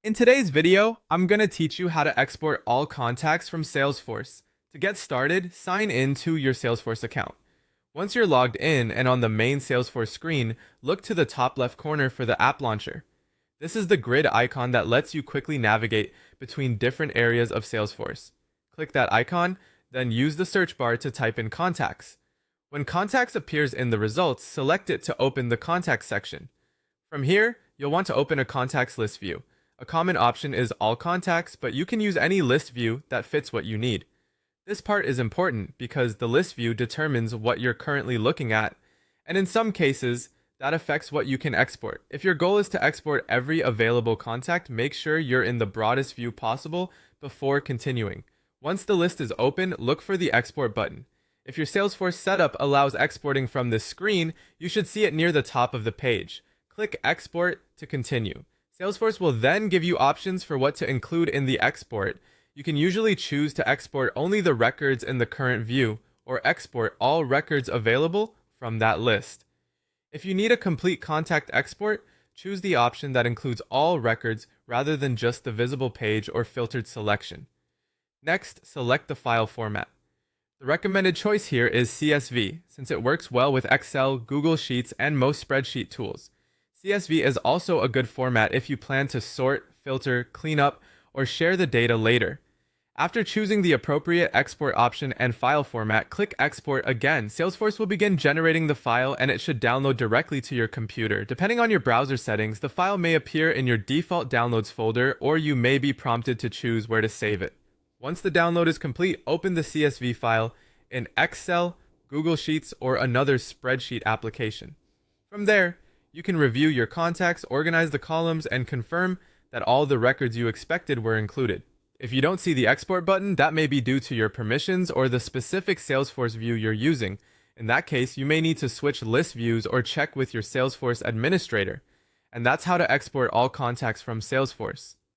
In today's video, I'm going to teach you how to export all contacts from Salesforce. To get started, sign in to your Salesforce account. Once you're logged in and on the main Salesforce screen, look to the top left corner for the app launcher. This is the grid icon that lets you quickly navigate between different areas of Salesforce. Click that icon, then use the search bar to type in contacts. When contacts appears in the results, select it to open the contacts section. From here, you'll want to open a contacts list view. A common option is all contacts, but you can use any list view that fits what you need. This part is important because the list view determines what you're currently looking at, and in some cases, that affects what you can export. If your goal is to export every available contact, make sure you're in the broadest view possible before continuing. Once the list is open, look for the export button. If your Salesforce setup allows exporting from this screen, you should see it near the top of the page. Click Export to continue. Salesforce will then give you options for what to include in the export. You can usually choose to export only the records in the current view, or export all records available from that list. If you need a complete contact export, choose the option that includes all records rather than just the visible page or filtered selection. Next, select the file format. The recommended choice here is CSV, since it works well with Excel, Google Sheets, and most spreadsheet tools. CSV is also a good format if you plan to sort, filter, clean up, or share the data later. After choosing the appropriate export option and file format, click Export again. Salesforce will begin generating the file and it should download directly to your computer. Depending on your browser settings, the file may appear in your default downloads folder, or you may be prompted to choose where to save it. Once the download is complete, open the CSV file in Excel, Google Sheets, or another spreadsheet application. From there, you can review your contacts, organize the columns, and confirm that all the records you expected were included. If you don't see the export button, that may be due to your permissions or the specific Salesforce view you're using. In that case, you may need to switch list views or check with your Salesforce administrator. And that's how to export all contacts from Salesforce.